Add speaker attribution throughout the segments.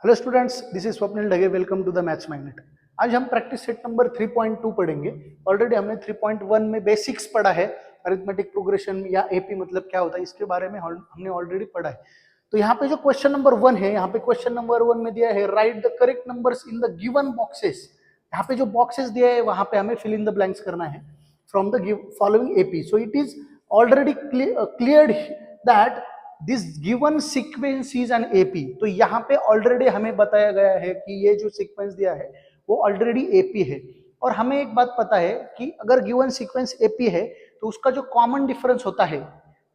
Speaker 1: Hello students, this is Swapnil Dhage. Welcome to the maths magnet. आज हम practice set number 3.2 पढ़ेंगे। Already हमने 3.1 में बेसिक्स पढ़ा है, अरिथमेटिक प्रोग्रेशन या एपी मतलब क्या होता है इसके बारे में हमने ऑलरेडी पढ़ा है। तो यहाँ पे जो क्वेश्चन नंबर 1 है, यहाँ पे क्वेश्चन नंबर 1 में दिया है right the correct numbers in the given boxes. यहाँ पे जो बॉक्सेस दिया है वहां पे हमें फिल इन द ब्लैंक्स करना है from the following AP. So it is already cleared that this given sequence is an AP. तो यहाँ पे ऑलरेडी हमें बताया गया है कि ये जो सीक्वेंस दिया है वो ऑलरेडी एपी है। और हमें एक बात पता है कि अगर गिवन सीक्वेंस एपी है तो उसका जो कॉमन डिफरेंस होता है,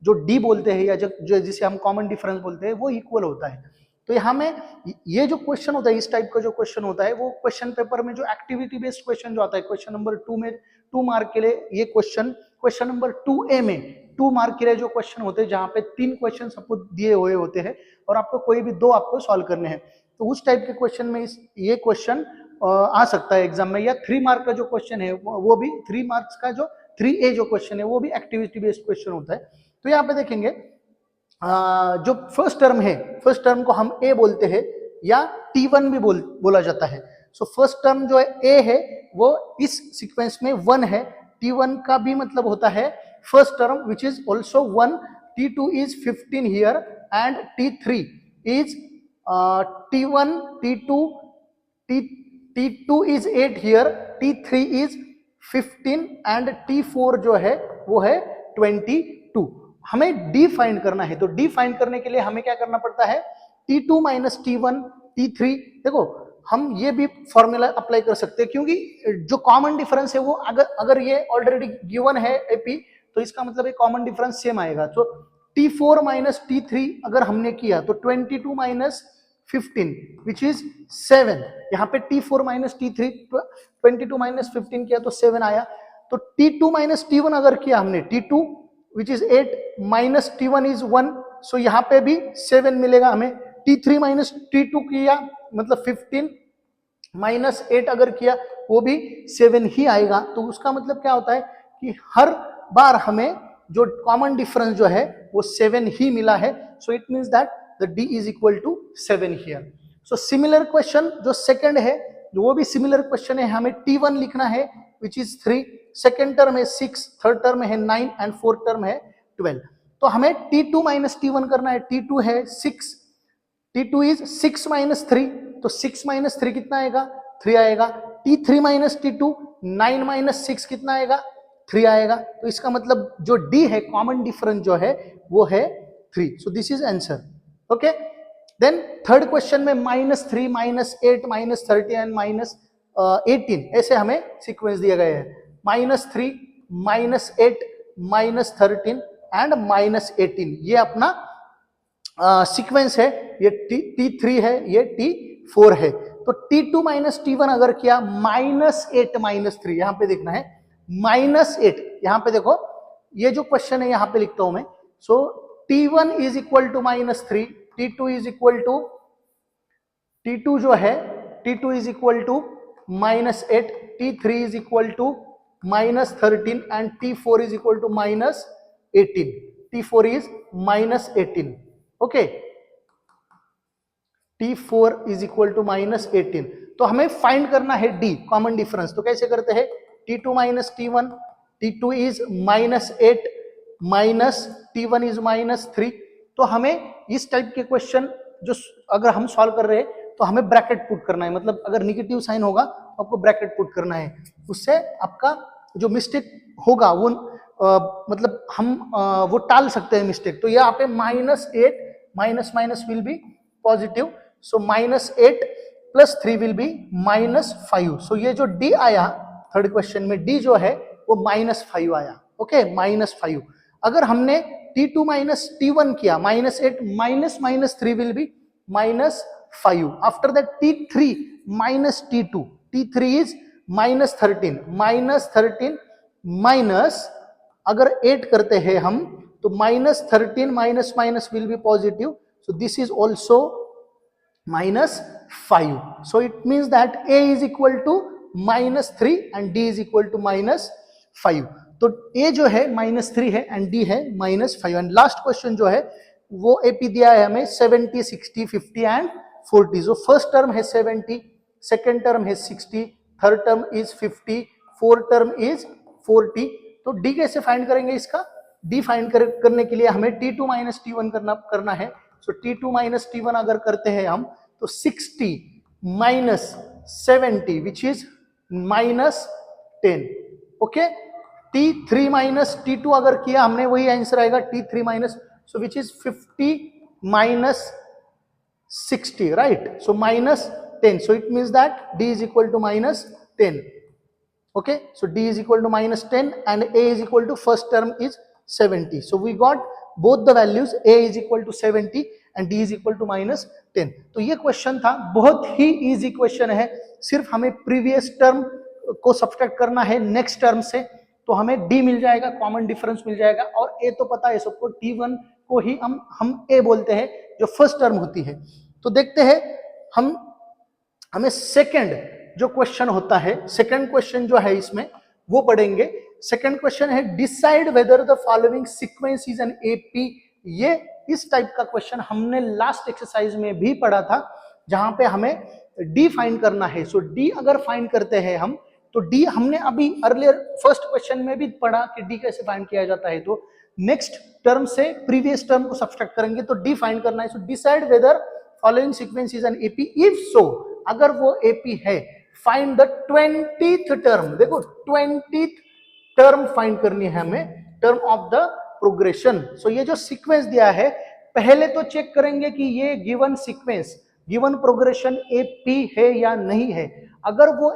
Speaker 1: जो डी बोलते हैं या जो जिसे हम कॉमन डिफरेंस बोलते हैं, वो इक्वल होता है। तो यहाँ में ये जो क्वेश्चन होता है, इस टाइप का जो क्वेश्चन होता है, वो क्वेश्चन पेपर में जो एक्टिविटी बेस्ड क्वेश्चन जो आता है क्वेश्चन नंबर 2 में 2 मार्क के लिए ये क्वेश्चन नंबर 2A में 2 मार्क के लिए जो क्वेश्चन होते हैं जहां पे 3 क्वेश्चन सबको दिए हुए होते हैं और आपको कोई भी 2 आपको सॉल्व करने हैं, तो उस टाइप के क्वेश्चन में ये क्वेश्चन आ सकता है एग्जाम में। या 3 मार्क का जो क्वेश्चन है वो भी 3 मार्क्स का जो 3A जो क्वेश्चन है वो भी एक्टिविटी बेस्ड क्वेश्चन होता है। तो यहाँ पे देखेंगे जो फर्स्ट टर्म है, फर्स्ट टर्म को हम ए बोलते हैं या T1 भी बोला जाता है। सो फर्स्ट टर्म जो है ए है वो इस सीक्वेंस में 1 है। T1 का भी मतलब होता है first term which is also 1. T2 is 15 here and T3 is T1, T2, T2 is 8 here, T3 is 15 and T4 जो है वो है 22। हमें D फाइंड करना है, तो D फाइंड करने के लिए हमें क्या करना पड़ता है, T2 माइनस T1 T3। देखो हम ये भी फॉर्मूला अप्लाई कर सकते हैं क्योंकि जो कॉमन डिफरेंस है वो अगर ये ऑलरेडी गिवन है एपी तो इसका मतलब एक कॉमन डिफरेंस सेम आएगा। तो T4 माइनस T3 अगर हमने किया तो 22 माइनस 15 विच इज 7। यहाँ पे T4 माइनस T3 22 माइनस 15 किया तो 7 आया। तो T2 माइनस T1 अगर किया हमने, T2 which is 8 minus T1 is 1, सो यहाँ पे भी 7 मिलेगा हमें। T3 माइनस T2 किया मतलब 15 माइनस 8 अगर किया वो भी 7 ही आएगा। तो उसका मतलब क्या होता है कि हर बार हमें जो कॉमन डिफरेंस जो है वो 7 ही मिला है। So it means that the D is equal to 7 here. So similar question जो सेकंड है वो भी सिमिलर क्वेश्चन है। हमें T1 लिखना है विच इज 3, सेकेंड टर्म है 6, थर्ड टर्म है 9 एंड फोर्थ टर्म है 12। तो हमें T2 माइनस T1 करना है। T2 है 6, T2 इज 6 माइनस 3, तो 6 माइनस 3 कितना आएगा, 3 आएगा। T3 माइनस T2 9 माइनस 6 कितना आएगा, 3 आएगा। तो इसका मतलब जो D है कॉमन डिफरेंस जो है वो है 3। So this is answer. Okay, then third question में -3 -8 -30 एंड -18 ऐसे हमें सीक्वेंस दिया गया है। -3 -8 -13 एंड -18 ये अपना सीक्वेंस है। ये T3 है, ये T4 है। तो T2 माइनस T1 अगर किया -8 -3, यहां पे देखना है -8। यहां पे देखो ये जो क्वेश्चन है यहां पे लिखता हूं मैं। So T1 is equal to -3, T2 is equal to T2 जो है T2 is equal to -8, T3 is equal to -13 and T4 is equal to -18। T4 is -18। Okay, T4 is equal to -18। तो हमें फाइंड करना है D common difference. तो कैसे करते हैं, T2 minus T1, T2 is -8 minus T1 is -3। तो हमें इस टाइप के क्वेश्चन जो अगर हम सॉल्व कर रहे हैं तो हमें ब्रैकेट पुट करना है। मतलब अगर नेगेटिव साइन होगा तो आपको ब्रैकेट पुट करना है, उससे आपका जो मिस्टेक होगा वो मतलब हम वो टाल सकते हैं मिस्टेक। तो यहाँ पे -8 minus minus will be positive, so -8 plus 3 will be -5। सो ये जो D आया थर्ड क्वेश्चन में, D जो है वो -5 आया। ओके, -5। अगर हमने T2 माइनस T1 किया -8 minus -3 will be -5। After that T3 minus T2, T3 is -13 minus अगर 8 करते हैं हम तो -13 minus minus will be positive, so this is also -5। So it means that A is equal to -3 and D is equal to -5। तो A जो है -3 है and D है -5। एंड लास्ट क्वेश्चन जो है वो AP दिया है हमें 70 60 50 एंड 40. So first term है 70, second term है 60, third term is 50, fourth term is 40. तो D कैसे फाइंड करेंगे इसका? D फाइंड करने के लिए हमें T2 माइनस T1 करना है. सो T2 माइनस T1 अगर करते हैं हम तो 60 minus 70 which is minus 10. Okay, T3 minus T2 अगर किया हमने वही आंसर आएगा T3 minus, so which is 50 minus 60, right? So minus 10. So it means that D is equal to minus 10. Okay, so D is equal to minus 10 and A is equal to first term is 70. So we got both the values. A is equal to 70 and D is equal to minus 10. तो ये question था, बहुत ही easy question है. सिर्फ हमें previous term को subtract करना है नेक्स्ट टर्म से, तो हमें D मिल जाएगा, कॉमन डिफरेंस मिल जाएगा. और A तो पता है सबको, T1 को ही हम A बोलते हैं जो फर्स्ट टर्म होती है. तो देखते हैं हमें सेकंड जो क्वेश्चन होता है, सेकंड क्वेश्चन जो है इसमें वो पढ़ेंगे. सेकंड क्वेश्चन है decide whether the following sequence is an AP. ये इस टाइप का क्वेश्चन हमने लास्ट एक्सरसाइज में भी पढ़ा था, जहां पे हमें डी फाइंड करना है. सो डी अगर फाइंड करते हैं हम, तो डी हमने अभी अर्लियर फर्स्ट क्वेश्चन में भी पढ़ा कि डी कैसे फाइंड किया जाता है. तो नेक्स्ट टर्म से प्रीवियस टर्म को सब्सट्रैक्ट करेंगे तो डी फाइंड करना है. So decide whether following sequence is an AP. If so, अगर वो एपी है, फाइंड द 20th टर्म. देखो 20th टर्म फाइंड करनी है हमें, टर्म ऑफ द प्रोग्रेशन. सो ये जो सीक्वेंस दिया है, पहले तो चेक करेंगे कि ये given sequence, given progression AP है या नहीं है. अगर वो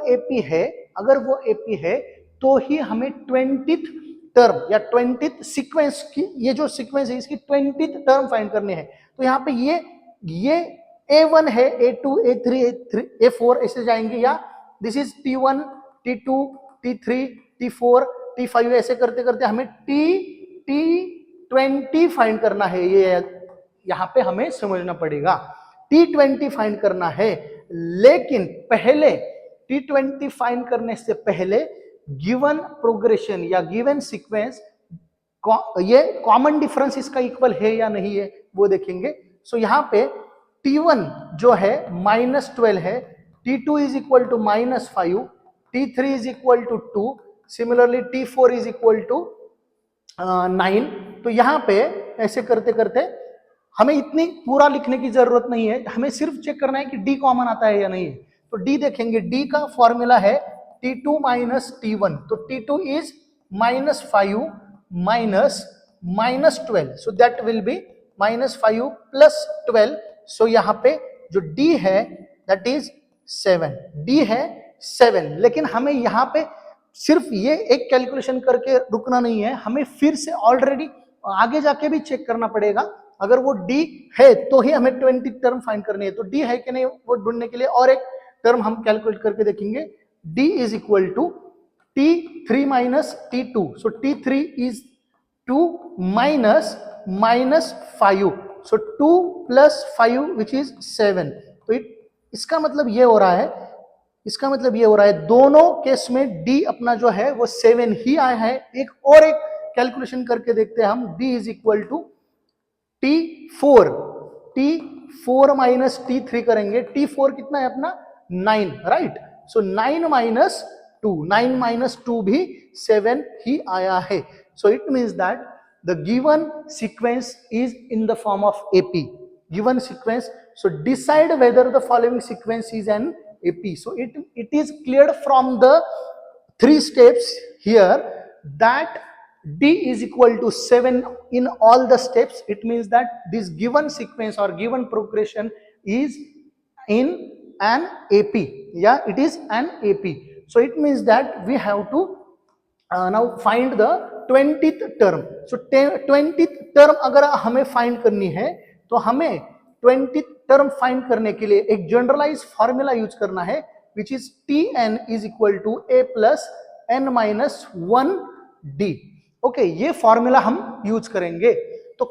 Speaker 1: एपी है तो ही हमें 20th टर्म या 20th सीक्वेंस की, ये जो सीक्वेंस है इसकी 20th टर्म फाइंड करनी है. तो यहाँ पे ये A1 है, A2, A3, A4 ऐसे जाएंगे, या this is T1, T2, T3, T4, T5 ऐसे करते करते हमें T20 फाइंड करना है. ये यहाँ पे हमें समझना पड़ेगा, T20 फाइंड करना है. लेकिन पहले T20 फाइंड करने से पहले गिवन प्रोग्रेशन या गिवन सीक्वेंस, ये कॉमन डिफरेंस इसका इक्वल है या नहीं है वो देखेंगे. सो यहाँ पे T1 जो है -12 है, T2 is equal to -5, T3 is equal to 2, similarly T4 is equal to 9. तो यहाँ पे ऐसे करते करते हमें इतनी पूरा लिखने की जरूरत नहीं है, हमें सिर्फ चेक करना है कि D कॉमन आता है या नहीं है. तो D देखेंगे, D का फॉर्मूला है T2 माइनस T1. तो T2 is -5 minus -12, so that will be -5 plus 12. सो यहाँ पे जो D है दैट इज 7. D है 7. लेकिन हमें यहाँ पे सिर्फ ये एक कैलकुलेशन करके रुकना नहीं है, हमें फिर से ऑलरेडी आगे जाके भी चेक करना पड़ेगा. अगर वो D है तो ही हमें 20 टर्म फाइंड करनी है. तो D है कि नहीं वो ढूंढने के लिए और एक टर्म हम कैलकुलेट करके देखेंगे. D is equal to T3 minus T2. So T3 is 2 minus -5. So 2 plus 5 which is 7. तो इसका मतलब ये हो रहा है, दोनों केस में D अपना जो है वो 7 ही आया है. एक कैलकुलेशन करके देखते हैं हम. D is equal to T4 minus T3 करेंगे. T4 कितना है अपना 9, राइट. सो 9 माइनस 2 भी 7 ही आया है. So it means that the given sequence is in the form of AP, given sequence. So decide whether the following sequence is an AP. So it is cleared from the 3 steps here that D is equal to 7 in all the steps. It means that this given sequence or given progression is in an AP. Yeah, it is an AP. So it means that we have to now find the 20th term. So 20th term अगर हमें find करनी है तो हमें 20th term find करने के लिए एक जनरलाइज फॉर्मूला यूज करना है, which is Tn is equal to a plus n minus 1d. Okay, ये फॉर्मूला हम यूज करेंगे. तो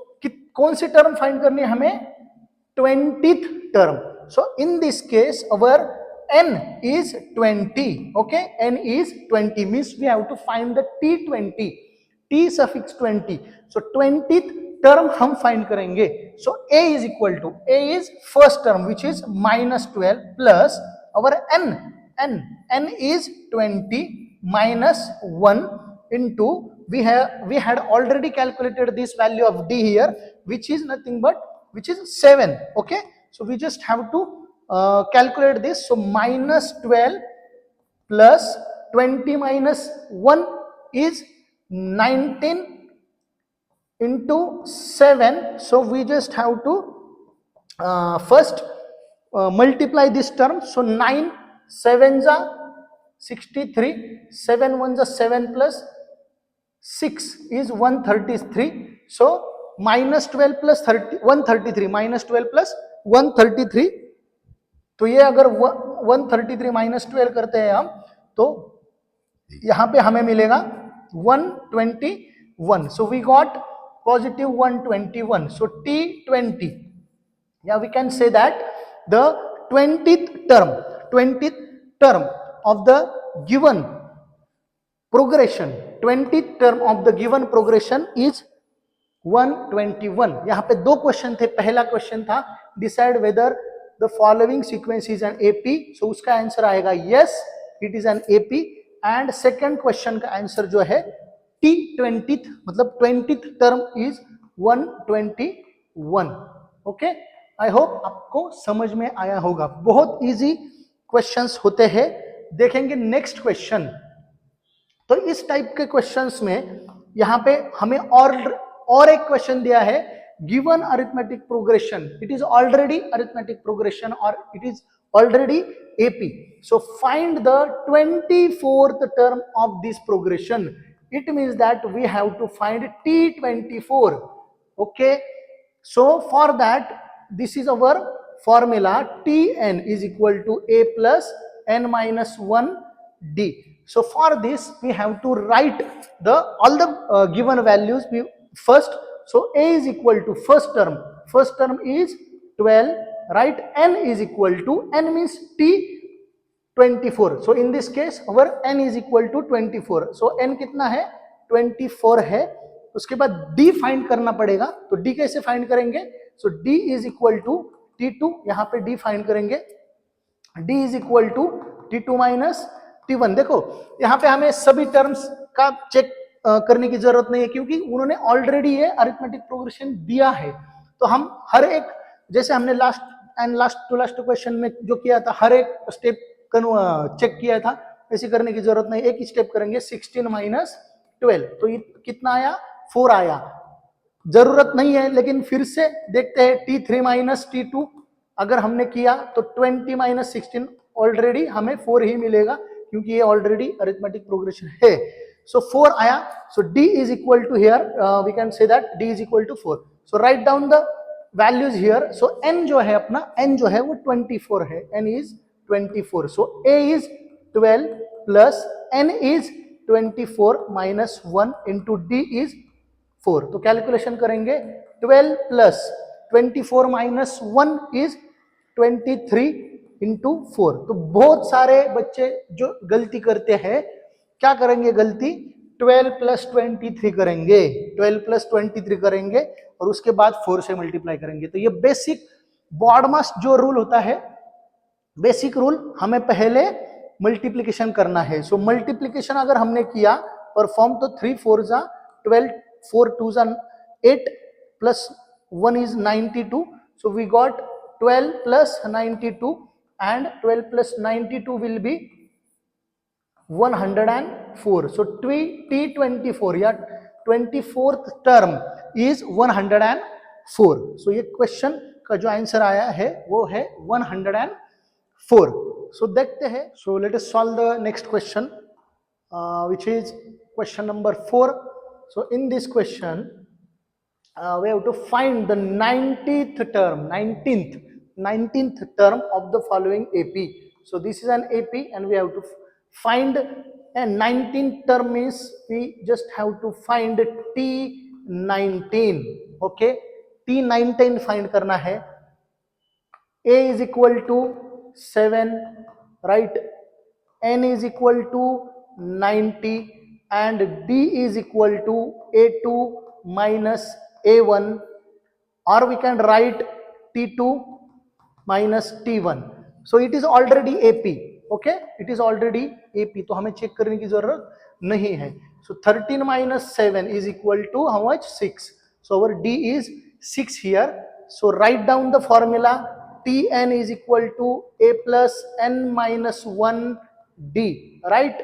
Speaker 1: कौन सी टर्म फाइंड करनी है हमें? 20th term. So in this case our n is 20. Okay, n is 20 means we have to find the T20, T suffix 20. So 20th term हम find करेंगे. So a is equal to, a is first term which is -12 plus our n is 20 minus 1 into we had already calculated this value of d here, which is nothing but which is 7. Okay, so we just have to calculate this. So -12 plus 20 minus 1 is 19 into 7. So we just have to first multiply this term. So 9 7s are 63, 7 1s are 7 plus 6 is 133. So -12 plus 133 -12 plus 133. तो ये अगर 133 -12 करते हैं हम तो यहां पे हमें मिलेगा 121. So we got positive 121. So T20. Yeah, we can say that the 20th term of the given progression, 20th term of the given progression is 121. यहाँ पे दो क्वेश्चन थे. पहला क्वेश्चन था decide whether the following sequence is an AP. So उसका answer आएगा yes, it is an AP. And second question का answer जो है T20th मतलब 20th term is 121. Okay, I hope आपको समझ में आया होगा. बहुत इजी क्वेश्चंस होते हैं. देखेंगे नेक्स्ट क्वेश्चन. तो इस टाइप के क्वेश्चंस में यहां पे हमें और एक क्वेश्चन दिया है. Given arithmetic progression, it is already arithmetic progression और it is already AP. So find the 24th term of this progression. It means that we have to find T24. Okay, so for that this is our formula. Tn is equal to a plus n minus 1 d. So for this we have to write all the given values first. So a is equal to first term is 12, right? N is equal to, n means T24. So in this case our n is equal to 24. So n कितना है 24 है. उसके बाद d find करना पड़ेगा. तो d कैसे find करेंगे? So d is equal to T2. यहाँ पे d फाइंड करेंगे. d is equal to T2 minus T1. देखो यहाँ पे हमें सभी टर्म्स का चेक करने की जरूरत नहीं है क्योंकि उन्होंने ऑलरेडी ये अरिथमेटिक प्रोग्रेशन दिया है. तो हम हर एक, जैसे हमने लास्ट टू लास्ट क्वेश्चन में जो किया था, हर एक स्टेप चेक किया था, ऐसे करने की जरूरत नहीं. एक स्टेप करेंगे. 16 minus 12 तो ये कितना आया? 4 आया. जरूरत नहीं है लेकिन फिर से देखते हैं. T3 minus T2 अगर हमने किया तो 20 minus 16 ऑलरेडी हमें 4 ही मिलेगा क्योंकि ये ऑलरेडी अरिथमेटिक प्रोग्रेशन है. सो 4 आया. सो D is equal to here, we can say that D is equal to 4. So write down the values here. So n जो है अपना, n जो है वो 24 है. n is 24. So a is 12 plus n is 24 minus 1 into d is 4. तो calculation करेंगे. 12 plus 24 minus 1 is 23 into 4. तो बहुत सारे बच्चे जो गलती करते हैं, क्या करेंगे गलती? 12 plus 23 करेंगे. 12 plus 23 करेंगे और उसके बाद 4 से मल्टीप्लाई करेंगे. तो ये बेसिक बॉडमास जो रूल होता है, बेसिक रूल, हमें पहले मल्टीप्लिकेशन करना है. सो मल्टीप्लिकेशन अगर हमने किया परफॉर्म तो 3 4 जा 12, 4 2 जा 8 plus 1 is 92. So we got 12 plus 92 and 12 plus 92 will be 104. So T24 या 24th टर्म इज 104. सो ये क्वेश्चन का जो आंसर आया है वो है 104. So देखते हैं. So let us solve the next question, which is question number 4. So in this question we have to find the 19th term of the following AP. So this is an AP and we have to find a 19th term means we just have to find T19. Okay, T19 find करना है. A is equal to 7, right? N is equal to 90 and D is equal to A2 minus A1 or we can write T2 minus T1. So it is already AP. Okay, it is already AP. तो हमें check करने की जरूरत नहीं है. So 13 minus 7 is equal to how much? 6. So our D is 6 here. So write down the formula. Tn is equal to A plus n minus 1 D. Right?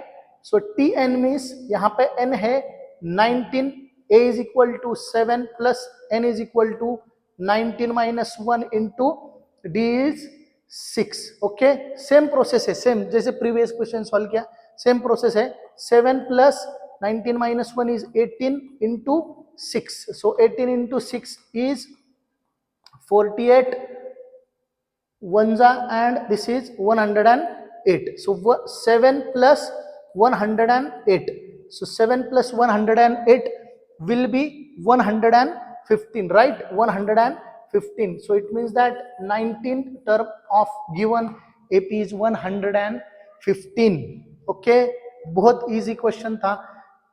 Speaker 1: So Tn means यहाँ पे n है 19. A is equal to 7 plus n is equal to 19 minus 1 into D is 6. Okay, same process है, same जैसे previous question solve किया, same process है. 7 plus 19 minus 1 is 18 into 6. So 18 into 6 is 48 1 and this is 108. So 7 plus 108. So 7 plus 108 will be 115, right? 115. So it means that 19th term of given AP is 115. Okay, बहुत easy question था.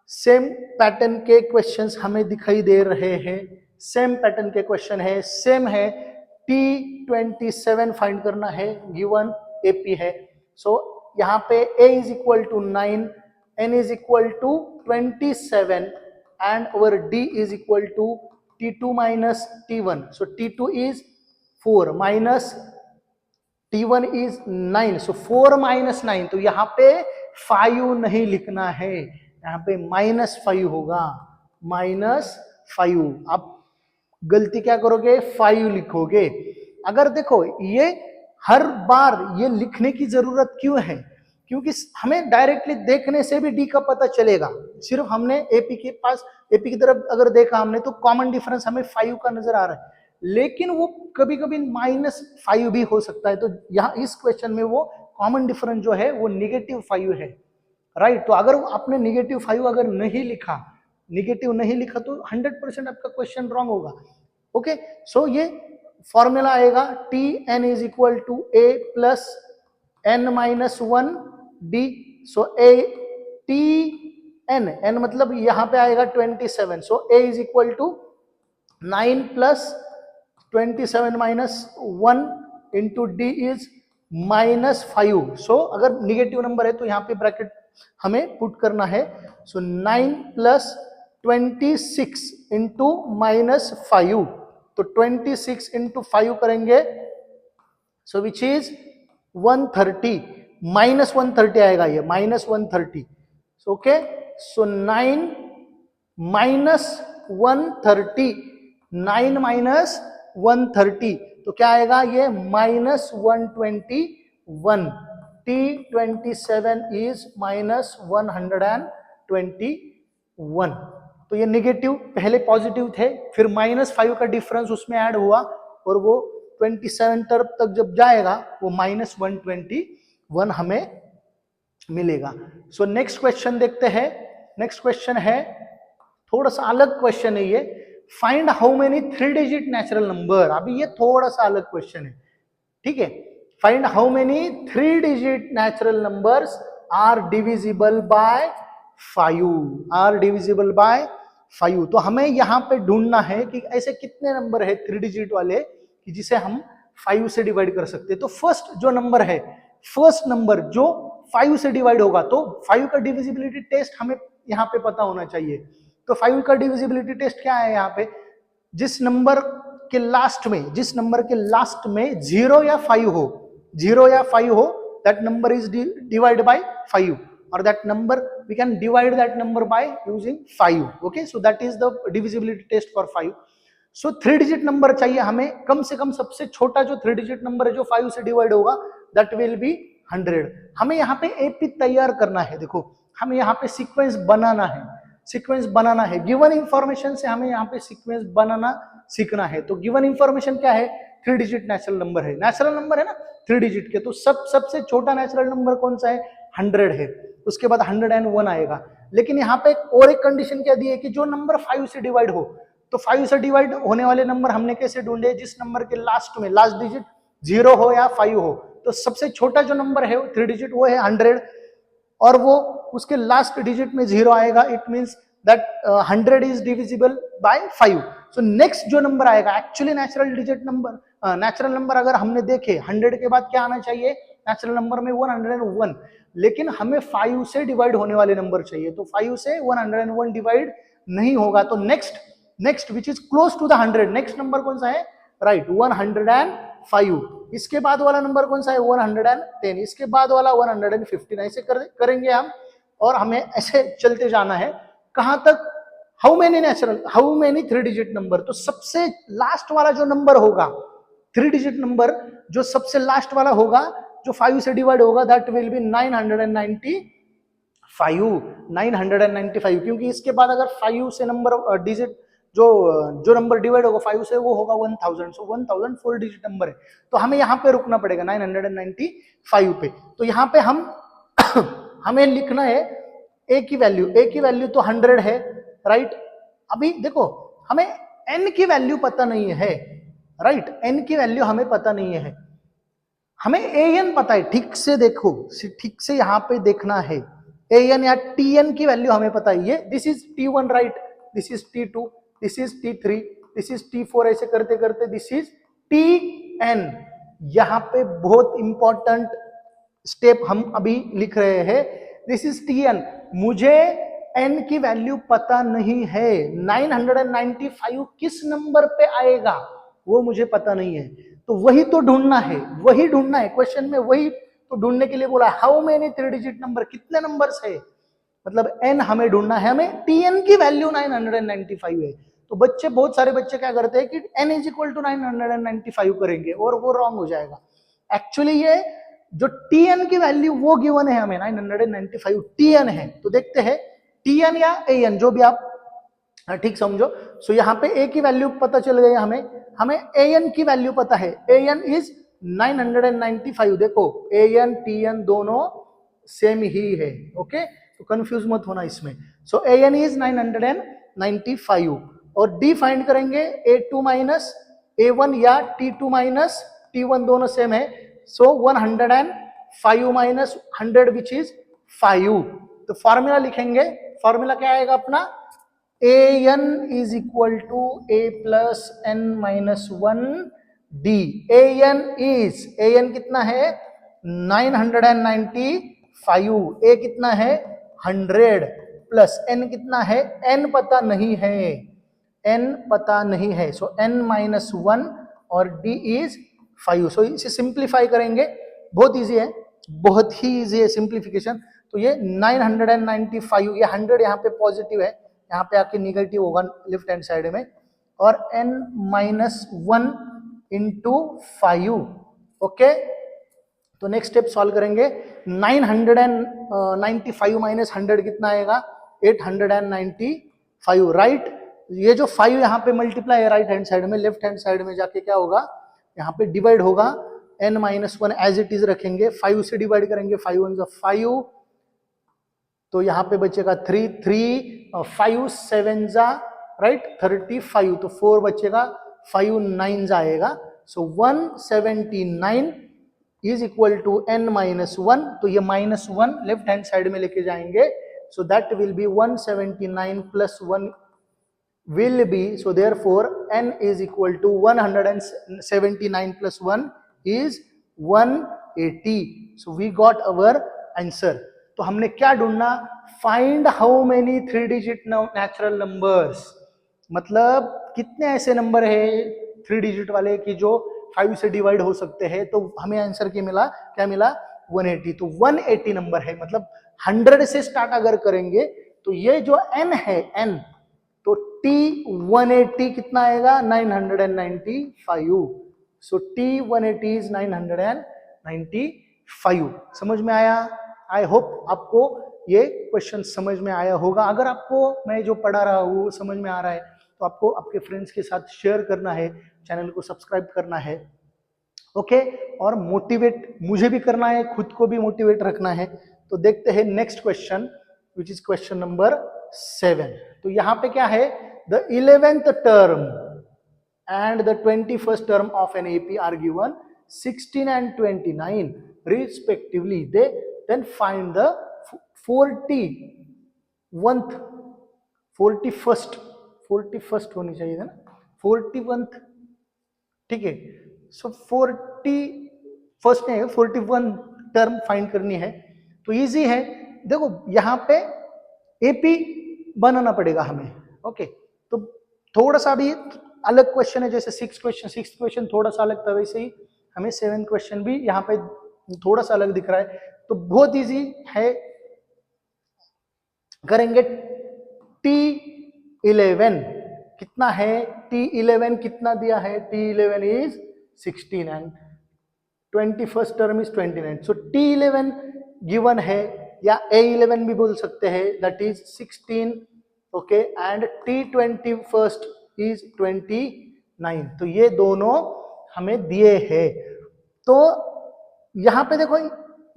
Speaker 1: Same pattern के questions हमें दिखाई दे रहे हैं, same pattern के question है, same है. T27 फाइंड करना है, गिवन AP है. सो यहाँ पे A is equal to 9, N is equal to 27 and our D is equal to T2 minus T1. So T2 is 4 minus T1 is 9. So 4 minus 9. तो यहाँ पे 5 नहीं लिखना है, यहाँ पे -5 होगा, -5. आप गलती क्या करोगे? 5 लिखोगे. अगर देखो ये हर बार ये लिखने की जरूरत क्यों है? क्योंकि हमें डायरेक्टली देखने से भी डी का पता चलेगा. सिर्फ हमने एपी के पास, एपी की तरफ अगर देखा हमने तो कॉमन डिफरेंस हमें 5 का नजर आ रहा है, लेकिन वो कभी कभी -5 भी हो सकता है. तो यहाँ इस क्वेश्चन में वो कॉमन डिफरेंस जो है वो -5 है, राइट? तो अगर आपने -5 अगर नहीं लिखा, नेगेटिव नहीं लिखा तो 100% आपका क्वेश्चन रॉन्ग होगा. ओके, सो ये फॉर्मूला आएगा Tn is equal to A plus n minus 1 D. So A Tn, n मतलब यहाँ पे आएगा 27. सो A is equal to 9 plus 27 minus 1 into D is -5. सो अगर निगेटिव नंबर है तो यहाँ पे ब्रैकेट हमें पुट करना है. सो 9 plus 26 into -5. तो 26 into 5 करेंगे, सो विच इज 130. -130 आएगा, ये -130. ओके, सो 9 minus 130, 9 minus 130 तो क्या आएगा? ये -121. T27 is -121. तो ये नेगेटिव पहले पॉजिटिव थे, फिर -5 का डिफरेंस उसमें ऐड हुआ और वो 27 तरफ तक जब जाएगा वो -121 हमें मिलेगा. सो नेक्स्ट क्वेश्चन देखते हैं. नेक्स्ट क्वेश्चन है थोड़ा सा अलग क्वेश्चन है ये. Find how many 3 digit natural number. अभी ये थोड़ा सा अलग क्वेश्चन है, ठीक है. Find how many 3 digit natural numbers are divisible by 5. Are divisible by 5. तो हमें यहाँ पे ढूंढना है कि ऐसे कितने नंबर है 3 डिजिट वाले कि जिसे हम 5 से डिवाइड कर सकते हैं. तो फर्स्ट जो नंबर है, फर्स्ट नंबर जो 5 से डिवाइड होगा, तो 5 का डिविजिबिलिटी टेस्ट हमें यहाँ पे पता होना चाहिए. तो 5 का डिविजिबिलिटी टेस्ट क्या है? यहाँ पे जिस नंबर के लास्ट में, जिस नंबर के लास्ट में 0 या 5 हो, 0 या 5 हो, that number is divide by 5. or that number we can divide that number by using 5. okay, so that is the divisibility test for 5. so 3 digit number चाहिए हमें, कम से कम सबसे छोटा जो 3 digit number है जो 5 से डिवाइड होगा that will be 100. हमें यहाँ पे AP तैयार करना है. देखो हमें यहाँ पे सीक्वेंस बनाना है, सीक्वेंस बनाना है. गिवन इंफॉर्मेशन से हमें यहाँ पे सीक्वेंस बनाना सीखना है. तो गिवन इंफॉर्मेशन क्या है? 3 डिजिट नेचुरल नंबर है. नेचुरल नंबर है ना 3 डिजिट के, तो सबसे छोटा नेचुरल नंबर कौन सा है? 100 है. उसके बाद 101 आएगा. लेकिन यहाँ पे और एक कंडीशन क्या दी है कि जो नंबर 5 से डिवाइड हो, तो 5 से डिवाइड होने वाले नंबर हमने कैसे ढूंढे? जिस नंबर के लास्ट में लास्ट डिजिट 0 हो या 5 हो. तो सबसे छोटा जो नंबर है 3 डिजिट वो है 100 और वो उसके लास्ट डिजिट में 0 आएगा. It means that 100 is divisible by 5. So next जो नंबर आएगा actually natural digit number, natural number अगर हमने देखे 100 के बाद क्या आना चाहिए, नेचुरल नंबर में 101, लेकिन हमें 5 से डिवाइड होने वाले नंबर चाहिए, तो 5 से 101 डिवाइड नहीं होगा, तो next which is close to the 100, next number कौन सा है, राइट 105. इसके बाद वाला नंबर कौन सा है 110, इसके बाद वाला 115, ऐसे करेंगे हम, और हमें ऐसे चलते जाना है कहां तक, हाउ मेनी 3 डिजिट नंबर. तो सबसे लास्ट वाला जो नंबर होगा 3 डिजिट नंबर, जो सबसे लास्ट वाला होगा जो 5 से डिवाइड होगा, दैट विल बी 995, क्योंकि इसके बाद अगर 5 से नंबर डिजिट जो नंबर डिवाइड होगा 5 से वो होगा 1000. सो 1000 4 डिजिट नंबर है, तो हमें यहाँ पे रुकना पड़ेगा 995 पे. तो यहाँ पे हम हमें लिखना है ए की वैल्यू तो 100 है, राइट. अभी देखो हमें एन की वैल्यू पता नहीं है, राइट, एन की वैल्यू हमें पता नहीं है, हमें ए एन पता है. ठीक से देखो, ठीक से यहाँ पे देखना है, ए एन या टी एन की वैल्यू हमें पता है. ये this is T1, right, this is T2, this is T3, this is T4, ऐसे करते करते दिस इज Tn. यहाँ पे बहुत इंपॉर्टेंट स्टेप हम अभी लिख रहे हैं, दिस इज Tn. मुझे n की वैल्यू पता नहीं है, 995 किस नंबर पे आएगा वो मुझे पता नहीं है, तो वही तो ढूंढना है, क्वेश्चन में वही तो ढूंढने के लिए बोला, हाउ मेनी 3 डिजिट नंबर, कितने नंबर्स है, मतलब n हमें ढूंढना है, हमें Tn की वैल्यू 995 है. तो बहुत सारे बच्चे क्या करते हैं कि n इज इक्वल टू 995 करेंगे, और वो रॉन्ग हो जाएगा. एक्चुअली ये जो Tn की वैल्यू वो गिवन है हमें 995 Tn है. तो देखते हैं Tn या An, जो भी आप ठीक समझो. सो यहाँ पे a की वैल्यू पता चल गई हमें An की वैल्यू पता है, An इज 995. देखो An Tn दोनों सेम ही है, ओके, तो कंफ्यूज मत होना इसमें. सो An इज 995, और डी फाइंड करेंगे A2 माइनस A1 या T2 माइनस T1, दोनों सेम है. So 105 minus 100 which is 5. तो फॉर्मूला लिखेंगे, फॉर्मूला क्या आएगा अपना, An is equal to A plus n minus 1 D. An कितना है 995, A कितना है 100, प्लस n कितना है, n पता नहीं है, सो n माइनस 1 और d इज 5. सो इसे सिंप्लीफाई करेंगे, बहुत इजी है, बहुत ही इजी है सिंप्लीफिकेशन. तो ये 995, ये 100 यहाँ पे पॉजिटिव है, यहाँ पे आके निगेटिव होगा लेफ्ट हैंड साइड में, और n माइनस 1 इंटू 5. ओके, तो नेक्स्ट स्टेप सॉल्व करेंगे. 995 माइनस 100 कितना आएगा, 895, राइट. ये जो 5 यहाँ पे मल्टीप्लाई है राइट हैंड साइड में, लेफ्ट हैंड साइड में जाके क्या होगा, यहाँ पे डिवाइड होगा, n minus 1 as it is रखेंगे, 5 से डिवाइड करेंगे, 5 1 5, तो यहाँ पे बचेगा 3 5 7 जा, राइट 35, तो 4 बचेगा, 5 9 आएगा. So 179 is equal to n minus 1, तो ये माइनस 1 लेफ्ट हैंड साइड में लेके जाएंगे, so that will be 179 plus 1 will be, so therefore n is equal to 179 plus 1 is 180. So we got our answer. तो हमने क्या ढूंढना, find how many 3 digit natural numbers, मतलब कितने ऐसे नंबर है 3 डिजिट वाले कि जो 5 से डिवाइड हो सकते हैं. तो हमें आंसर क्या मिला 180. तो 180 नंबर है, मतलब 100 से स्टार्ट अगर करेंगे तो ये जो n है n, तो T180 कितना आएगा 995. सो T180 इज 995. समझ में आया? आई होप आपको ये क्वेश्चन समझ में आया होगा. अगर आपको मैं जो पढ़ा रहा हूँ समझ में आ रहा है तो आपको आपके फ्रेंड्स के साथ शेयर करना है, चैनल को सब्सक्राइब करना है, ओके, और मोटिवेट मुझे भी करना है, खुद को भी मोटिवेट रखना है. तो देखते हैं next question which is question number 7. तो यहाँ पे क्या है, the 11th term and the 21st term of an AP are given 16 and 29 respectively. They then find the 41th 41st होनी चाहिए था ना, 41th, ठीक है। सो 41st नहीं, 41 टर्म फाइंड करनी है तो इजी है। देखो यहाँ पे एपी बनाना पड़ेगा हमें, ओके। तो थोड़ा सा भी अलग क्वेश्चन है, जैसे 6th क्वेश्चन थोड़ा सा अलग था, वैसे ही हमें 7th क्वेश्चन भी यहाँ पे थोड़ा सा अलग दिख रहा है। तो बहुत इजी है, करेंगे। T11 कितना है, T11 कितना दिया है, T11 is 16 and 21st term is 29। So T11 given है, या A11 भी बोल सकते हैं, that is 16, okay, and T21st is 29। तो ये दोनों हमें दिए हैं। तो यहाँ पे देखो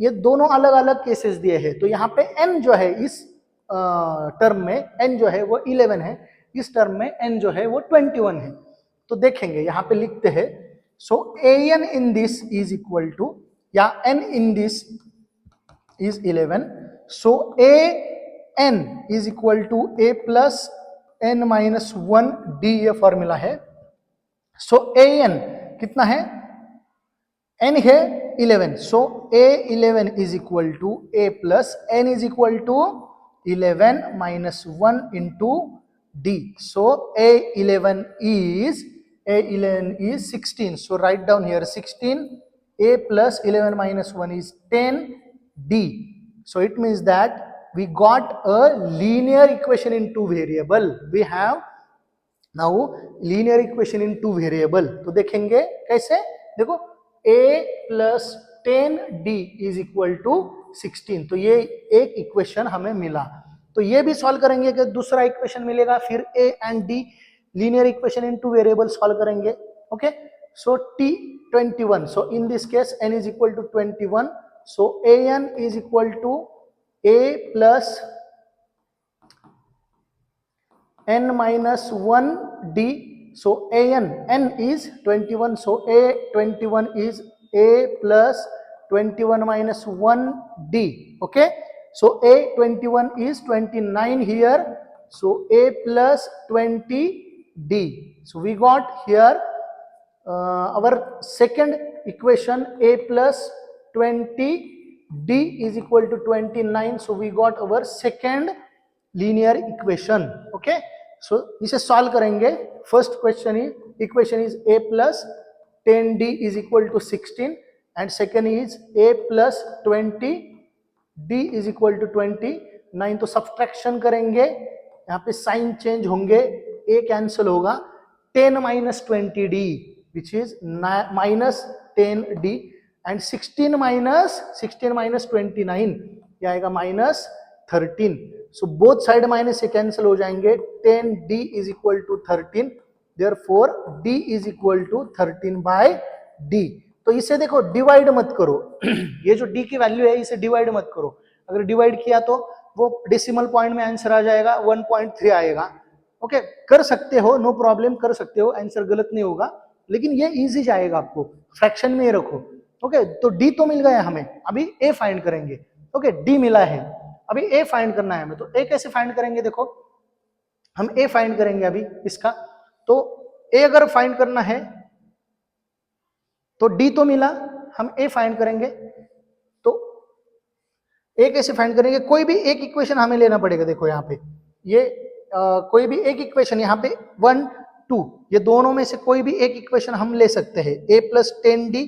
Speaker 1: ये दोनों अलग अलग केसेस दिए हैं, तो यहाँ पे n जो है इस टर्म में n जो है वो 11 है, इस टर्म में n जो है वो 21 है। तो देखेंगे यहाँ पे लिखते हैं, so an in this is equal to, या n in this is 11, so an is equal to a plus n minus 1 d, ये फॉर्मूला है। सो an कितना है, n है 11, so a11 is equal to a plus n is equal to 11 minus 1 into d. So a11 is 16. So write down here 16. A plus 11 minus 1 is 10 d. So it means that we got a linear equation in two variable. We have now linear equation in two variable. तो देखेंगे कैसे, देखो a plus 10d is equal to 16। तो ये एक equation हमें मिला। तो ये भी सॉल्व करेंगे कि दूसरा इक्वेशन मिलेगा, फिर a and d linear equation in two variable solve करेंगे, okay. So T21, so in this case n is equal to 21, so an is equal to a plus n minus 1 d. So n is 21, so a21 is a plus 21 minus 1 d, okay. So a21 is 29 here, so a plus 20 d. So we got here our second equation, a plus 20 d is equal to 29, so we got our second linear equation, okay. So इसे solve करेंगे। First equation is a plus 10d is equal to 16 and second is a plus 20d is equal to 29। तो subtraction करेंगे, यहाँ पे sign change होंगे, a cancel होगा, 10 minus 20d which is minus 10d and 16 minus 29 ये आएगा minus 13। So both side minus से cancel हो जाएंगे, 10d is equal to 13, therefore d is equal to 13 by d। तो इसे देखो डिवाइड मत करो ये जो d की वैल्यू है इसे डिवाइड मत करो, अगर डिवाइड किया तो वो डेसिमल पॉइंट में आंसर आ जाएगा, 1.3 आएगा, ओके। कर सकते हो, नो प्रॉब्लम, कर सकते हो, आंसर गलत नहीं होगा, लेकिन ये इजी जाएगा आपको, फ्रैक्शन में ही रखो, ओके। तो d तो मिल गया हमें, अभी a फाइंड करेंगे, ओके। d मिला है, अभी a फाइंड करना है हमें। तो a कैसे फाइंड करेंगे, देखो हम a फाइंड करेंगे अभी इसका। तो a अगर फाइंड करना है तो d तो मिला, हम a फाइंड करेंगे। तो a कैसे फाइंड करेंगे, कोई भी एक इक्वेशन हमें लेना पड़ेगा। देखो यहाँ पे ये कोई भी एक इक्वेशन, यहाँ पे 1 2, ये दोनों में से कोई भी एक इक्वेशन हम ले सकते हैं। a plus 10d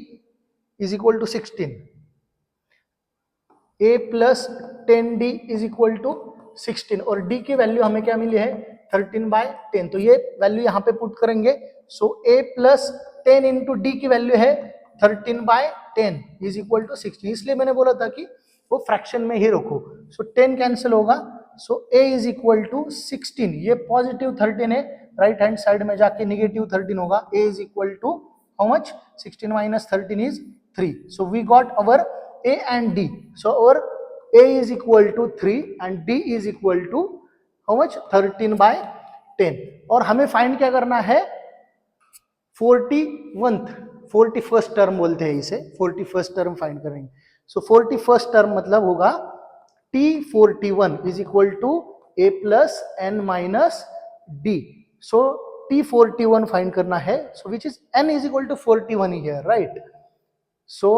Speaker 1: is equal to 16, a plus 10d is equal to 16 और d की वैल्यू हमें क्या मिली है, 13/10। तो ये वैल्यू यहाँ पे पुट करेंगे, so a plus 10 into D की वैल्यू है 13/10 इज इक्वल टू 16। इसलिए मैंने बोला था कि वो फ्रैक्शन में ही रखो। सो 10 कैंसिल होगा, सो a इज इक्वल टू 16, ये पॉजिटिव 13 है, राइट हैंड साइड में जाके नेगेटिव 13 होगा। a is equal to how much, 16 minus 13 is 3। So we got our a and d. So our a is equal to 3 and d is equal to how much, 13/10। और हमें find क्या करना है, 41st term बोलते हैं इसे, 41st term find करेंगे। सो 41st term मतलब होगा T41 is equal to a plus n minus d. So T41 find करना है. So which is n is equal to 41 here, right? So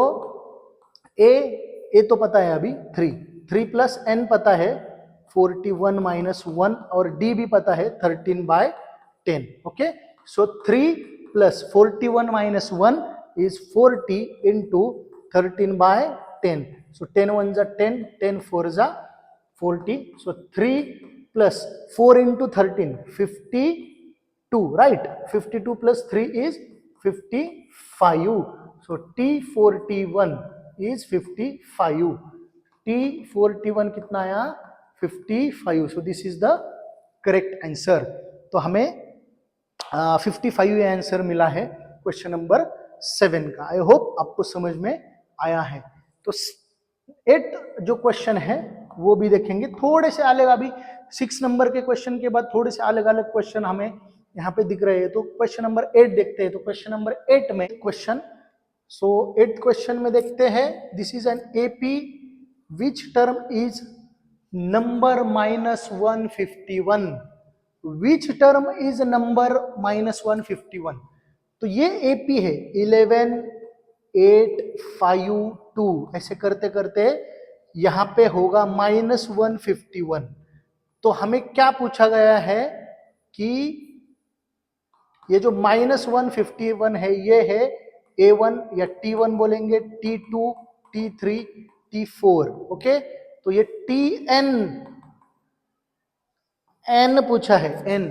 Speaker 1: a तो पता है अभी 3 plus n पता है 41 minus 1 और d भी पता है 13/10. Okay, so 3 plus 41 minus 1 is 40 into 13/10. So 10 1s are 10, 10 4s are 40. So 3 plus 4 into 13, 52, right? 52 plus 3 is 55. So T41 is 55. T41 कितना आया? 55. So this is the correct answer. तो हमें 55 ये आंसर मिला है क्वेश्चन नंबर 7 का. आई होप आपको समझ में आया है. तो 8 जो क्वेश्चन है वो भी देखेंगे. थोड़े से अलग, अभी 6 नंबर के क्वेश्चन के बाद थोड़े से अलग अलग क्वेश्चन हमें यहाँ पे दिख रहे हैं. तो क्वेश्चन नंबर 8 देखते हैं. तो क्वेश्चन नंबर 8 में क्वेश्चन, सो 8 क्वेश्चन में देखते हैं. This is an AP which term is number -151. Which term is number -151. तो ये एपी है 11 8 5 2. ऐसे करते करते यहां पे होगा -151. तो हमें क्या पूछा गया है कि ये जो -151 है ये है A1 या T1 बोलेंगे, T2, T3, T4. ओके, तो ये Tn n पूछा है. n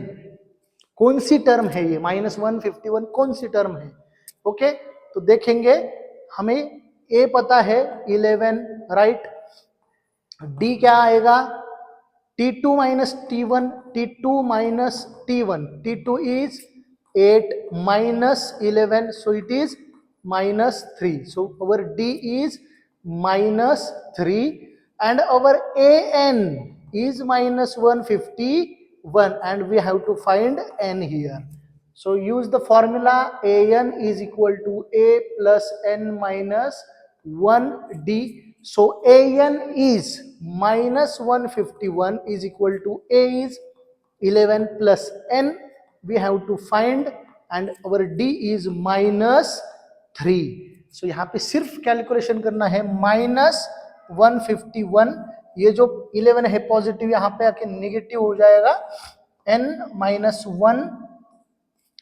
Speaker 1: कौन सी टर्म है? ये -151 कौन सी टर्म है? ओके, तो देखेंगे. हमें A पता है 11, राइट. D क्या आएगा? T2 minus T1, T2 minus T1. T2 is 8 minus 11, so it is -3. So our D is -3 and our AN is -151 and we have to find n here. So use the formula AN is equal to A plus n minus 1D. So AN is -151 is equal to A is 11 plus n we have to find and our D is -3. So यहाँ पे सिर्फ calculation करना है. -151, ये जो 11 है positive यहाँ पे आके नेगेटिव हो जाएगा. n -1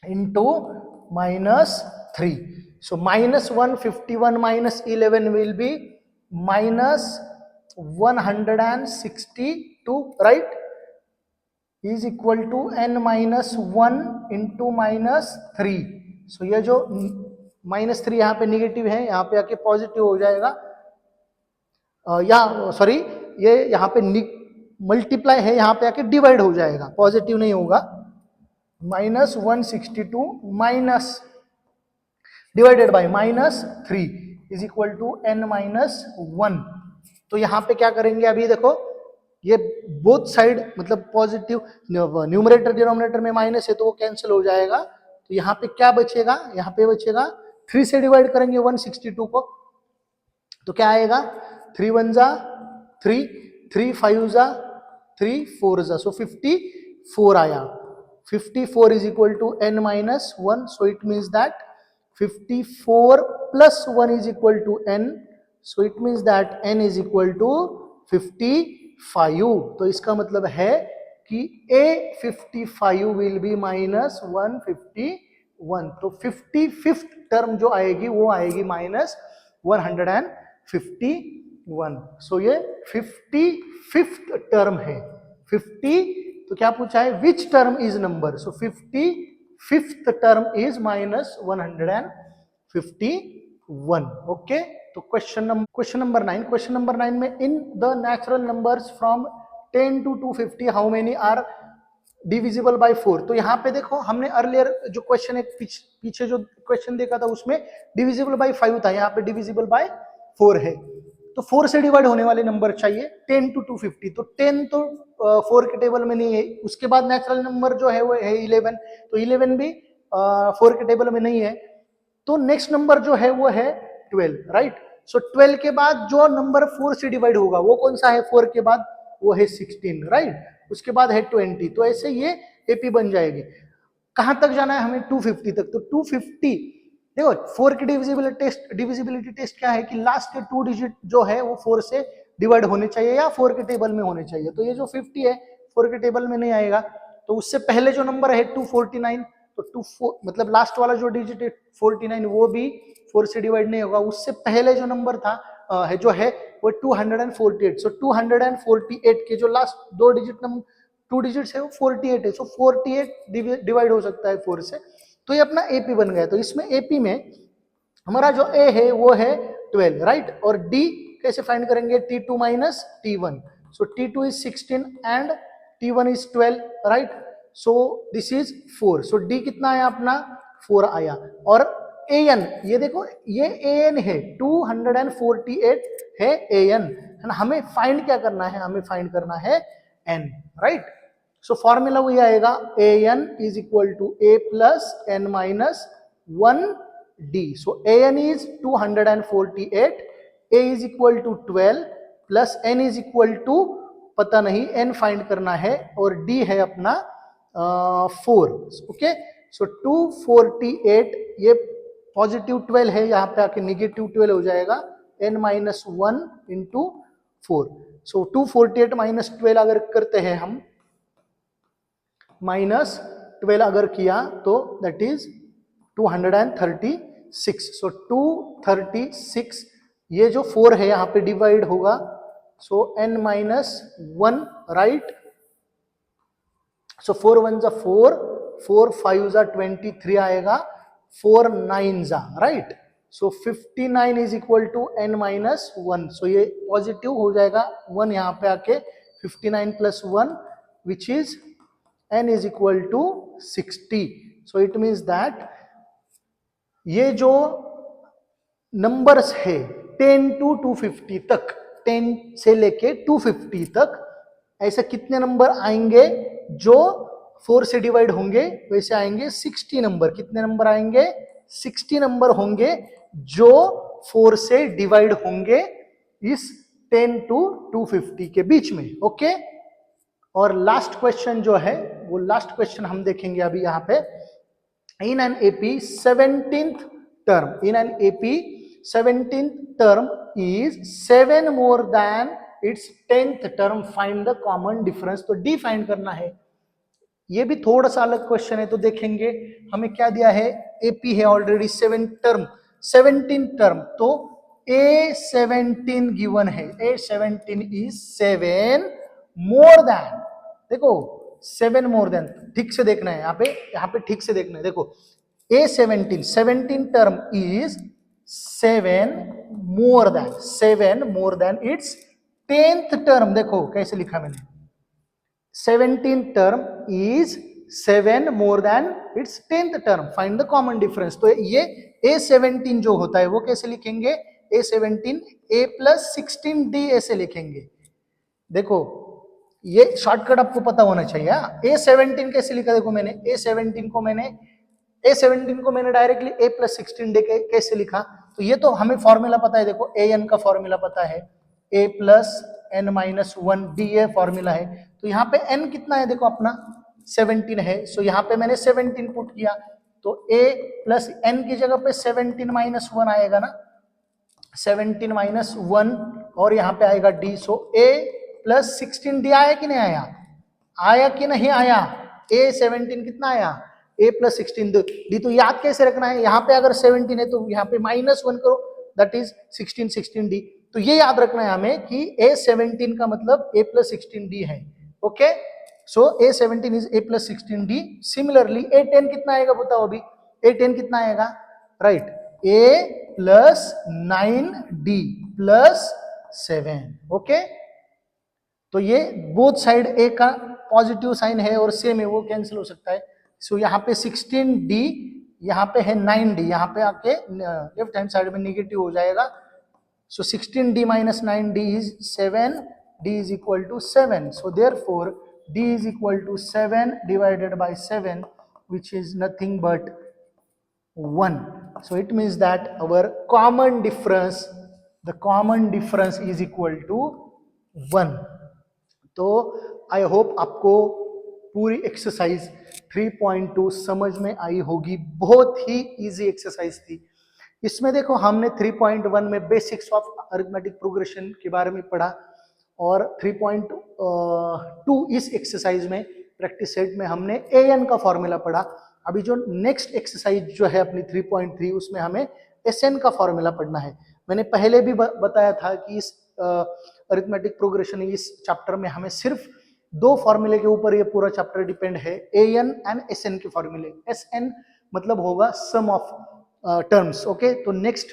Speaker 1: into -3. So -151 minus 11 will be -162, right? Is equal to n -1 into -3. So ये जो -3 यहाँ पे नेगेटिव है, यहाँ पे आके पॉजिटिव हो जाएगा. या सॉरी, ये यहाँ पे मल्टीप्लाई है, यहाँ पे आके डिवाइड हो जाएगा, पॉजिटिव नहीं होगा. -162 minus divided by -3 is equal to n -1. तो यहाँ पे क्या करेंगे? अभी देखो, ये बोथ साइड मतलब पॉजिटिव, न्यूमरेटर डिनोमिनेटर में माइनस है तो वो कैंसिल हो जाएगा. तो यहाँ पे क्या बचेगा? यहाँ पे बचेगा 3 से डिवाइड करेंगे 162 को, तो क्या आएगा? 3 1 जा 3, 3 5 जा 3, 4 जा, सो 54 आया. 54 is equal to n minus 1. So it means that 54 plus 1 is equal to n. So it means that n is equal to 55. तो इसका मतलब है कि A 55 will be -151. तो 55th टर्म जो आएगी वो आएगी -151. सो ये 55th टर्म है. 50 तो क्या पूछा है? Which term is number. So 55th term is -151. Okay, तो क्वेश्चन नंबर 9. क्वेश्चन नंबर 9 में in the natural numbers from 10 to 250 how many are divisible by 4. तो यहाँ पे देखो, हमने अर्लियर जो क्वेश्चन एक पीछे जो क्वेश्चन देखा था उसमें डिविजिबल बाय 5 था, यहाँ पे डिविजिबल बाय 4 है. तो 4 से डिवाइड होने वाले नंबर चाहिए 10 to 250. तो 10 तो 4 के टेबल में नहीं है. उसके बाद नेचुरल नंबर जो है वो है 11. तो 11 भी 4 के टेबल में नहीं है. तो नेक्स्ट नंबर जो है वो है 12, राइट. सो 12 के बाद जो नंबर 4 से डिवाइड होगा वो कौन सा है? 4 के बाद वो है 16, राइट। उसके बाद है 20, तो ऐसे ये एपी बन जाएगी। कहां तक जाना है हमें? 250 तक। तो 250 देखो 4 की डिविजिबिलिटी टेस्ट क्या है कि लास्ट के 2 डिजिट जो है वो 4 से डिवाइड होने चाहिए या 4 के टेबल में होने चाहिए। तो ये जो 50 है 4 के टेबल में नहीं आएगा, तो उससे पहले जो नंबर है 249, तो 24 मतलब लास्ट वाला जो डिजिट है 49 वो भी 4 से डिवाइड नहीं होगा। उससे पहले जो नंबर था है जो है वो 248, सो 248 के जो लास्ट 2 डिजिट नंबर 2 डिजिट्स है वो 48 है, सो 48 डिवाइड हो सकता है 4 से। तो ये अपना एपी बन गया। तो इसमें एपी में हमारा जो ए है वो है 12, राइट। और डी कैसे फाइंड करेंगे? T2 minus T1, so T2 is 16 and T1 is 12, right. So this is 4, so D कितना आया अपना? 4 आया। और an ये देखो ये an है 248 है an, है ना। हमें फाइंड क्या करना है? हमें फाइंड करना है n, राइट। सो फॉर्मूला वही आएगा an is equal to a plus n minus 1d। So an is 248, a is equal to 12 plus n is equal to पता नहीं, n फाइंड करना है, और d है अपना 4, ओके। सो 248 ये पॉजिटिव 12 है, यहाँ पे आके निगेटिव 12 हो जाएगा, n माइनस 1 इंटू 4। सो 248 माइनस 12 अगर करते हैं हम, माइनस 12 अगर किया तो दैट इज 236। सो 236 ये जो 4 है यहाँ पे डिवाइड होगा, सो n माइनस 1, राइट। सो 4 1 जा 4, 4 5 जा 23 आएगा, 4 9 जा, right. So 59 is equal to n minus 1, so ये पॉजिटिव हो जाएगा 1 यहाँ पे आके, 59 plus 1 which is n is equal to 60। So it means that ये जो नंबर्स है 10 टू 250 तक, 10 से लेके 250 तक, ऐसे कितने नंबर आएंगे जो 4 से डिवाइड होंगे? वैसे आएंगे 60 नंबर। कितने नंबर आएंगे? 60 नंबर होंगे जो 4 से डिवाइड होंगे इस 10 टू 250 के बीच में, ओके। और लास्ट क्वेश्चन जो है वो लास्ट क्वेश्चन हम देखेंगे अभी यहाँ पे। In an AP 17th term, in an AP 17th term is 7 more than its 10th term, find the common difference। तो डी फाइंड करना है। ये भी थोड़ा सा अलग क्वेश्चन है, तो देखेंगे हमें क्या दिया है। एपी है ऑलरेडी 7 टर्म, 17 टर्म, तो A17 गिवन है, A17 इज 7 मोर देन, देखो 7 मोर देन, ठीक से देखना है यहाँ पे ठीक से देखना है। देखो A17 17 term is 7 more than it's 10th term. देखो कैसे लिखा मैंने, 17 term is 7 more than it's 10th term, find the common difference. तो ये A17 जो होता है वो कैसे लिखेंगे? A17 A प्लस 16D ऐसे लिखेंगे। देखो ये शॉर्टकट आपको पता होना चाहिए। A17 कैसे लिखा? देखो मैंने A17 को मैंने डायरेक्टली A प्लस 16D कैसे लिखा? तो ये तो हमें फॉर्मूला पता है। देखो AN का फॉर्मूला पता है, A plus n minus 1D ये फॉर्मूला है। तो यहाँ पे n कितना है? देखो अपना 17 है, सो यहाँ पे मैंने 17 पुट किया, तो A प्लस n की जगह पे 17 माइनस 1 आएगा ना, 17 माइनस 1, और यहाँ पे आएगा D। So A plus 16D आया कि नहीं आया? आया कि नहीं आया? A17 कितना आया? A plus 16D। तो याद कैसे रखना है? यहाँ पे अगर 17 है तो यहाँ पे माइनस 1 करो, दैट इज 16D। तो ये याद रखना है हमें कि A17 का मतलब A प्लस 16D है, okay. So A17 is A plus 16D। Similarly A10 कितना आएगा बताओ अभी? A10 कितना आएगा? Right, A plus 9D plus 7, okay. तो ये बोथ साइड A का पॉजिटिव साइन है और सेम है, वो कैंसिल हो सकता है। सो यहाँ पे 16D, यहाँ पे है 9D, यहाँ पे आके लेफ्ट हैंड साइड में निगेटिव हो जाएगा। So 16D minus 9D is 7, D is equal to 7. So therefore D is equal to 7 divided by 7, which is nothing but 1. So it means that our common difference, the common difference is equal to 1. तो आई hope आपको पूरी exercise 3.2 समझ में आई होगी। बहुत ही easy exercise थी। इसमें देखो हमने 3.1 में बेसिक्स ऑफ अरिथमेटिक प्रोग्रेशन के बारे में पढ़ा और 3.2 इस एक्सरसाइज में प्रैक्टिस सेट में हमने एन का फॉर्मूला पढ़ा। अभी जो नेक्स्ट एक्सरसाइज जो है अपनी 3.3 उसमें हमें एसएन का फॉर्मूला पढ़ना है। मैंने पहले भी बताया था कि इस अरिथमेटिक प्रोग्रेशन इस चैप्टर में हमें सिर्फ दो फॉर्मूले के ऊपर ये पूरा चैप्टर डिपेंड है, एन एंड एसएन के फॉर्मूले। एसएन मतलब होगा सम ऑफ टर्म्स। ओके, तो नेक्स्ट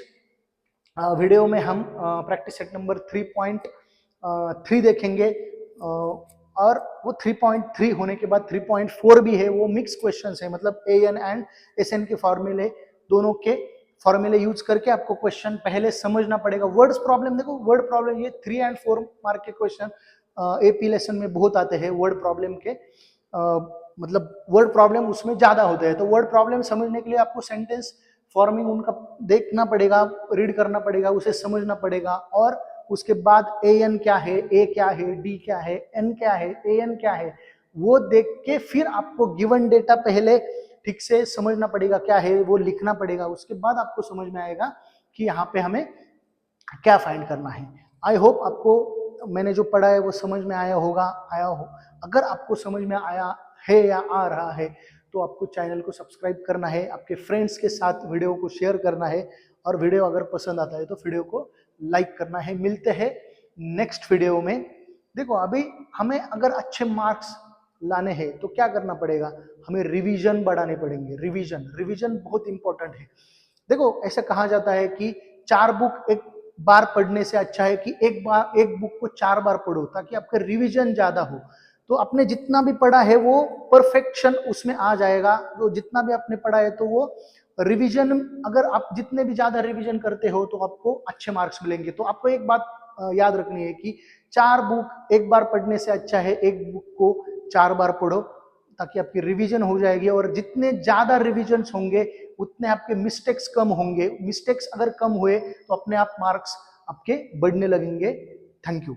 Speaker 1: वीडियो में हम प्रैक्टिस सेट नंबर 3.3 देखेंगे और वो 3.3 होने के बाद 3.4 भी है, वो मिक्स क्वेश्चंस है, मतलब एन एंड एसएन के फॉर्मूले दोनों के फॉर्मूले यूज करके आपको क्वेश्चन पहले समझना पड़ेगा। वर्ड्स प्रॉब्लम देखो, वर्ड प्रॉब्लम ये 3 और 4 मार्क के क्वेश्चन एपी लेसन में बहुत आते हैं वर्ड प्रॉब्लम के, मतलब वर्ड प्रॉब्लम उसमें ज्यादा होते हैं। तो वर्ड प्रॉब्लम समझने के लिए आपको सेंटेंस फॉर्मिंग उनका देखना पड़ेगा, रीड करना पड़ेगा, उसे समझना पड़ेगा और उसके बाद ए एन क्या है, ए क्या है, डी क्या है, एन क्या है, ए एन क्या है, वो देख के फिर आपको गिवन डेटा पहले ठीक से समझना पड़ेगा क्या है, वो लिखना पड़ेगा। उसके बाद आपको समझ में आएगा कि यहाँ पे हमें क्या फाइंड करना है। आई होप आपको मैंने जो पढ़ा है वो समझ में आया होगा, आया हो। अगर आपको समझ में आया है या आ रहा है तो आपको चैनल को सब्सक्राइब करना है, आपके फ्रेंड्स के साथ वीडियो को शेयर करना है और वीडियो अगर पसंद आता है तो वीडियो को लाइक करना है। मिलते हैं नेक्स्ट वीडियो में। देखो अभी हमें अगर अच्छे मार्क्स लाने हैं तो क्या करना पड़ेगा, हमें रिवीजन बढ़ाने पड़ेंगे। रिवीजन रिवीजन बहुत इंपॉर्टेंट है। देखो ऐसा कहा जाता है कि 4 बुक एक बार पढ़ने से अच्छा है कि एक बुक को 4 बार पढ़ो ताकि आपका रिवीजन ज्यादा हो। तो आपने जितना भी पढ़ा है वो परफेक्शन उसमें आ जाएगा। तो जितना भी आपने पढ़ा है तो वो रिवीजन, अगर आप जितने भी ज्यादा रिवीजन करते हो तो आपको अच्छे मार्क्स मिलेंगे। तो आपको एक बात याद रखनी है कि 4 बुक एक बार पढ़ने से अच्छा है एक बुक को 4 बार पढ़ो ताकि आपकी रिवीजन हो जाएगी। और जितने ज्यादा रिवीजन होंगे उतने आपके मिस्टेक्स कम होंगे। मिस्टेक्स अगर कम हुए तो अपने आप मार्क्स आपके बढ़ने लगेंगे। Thank you.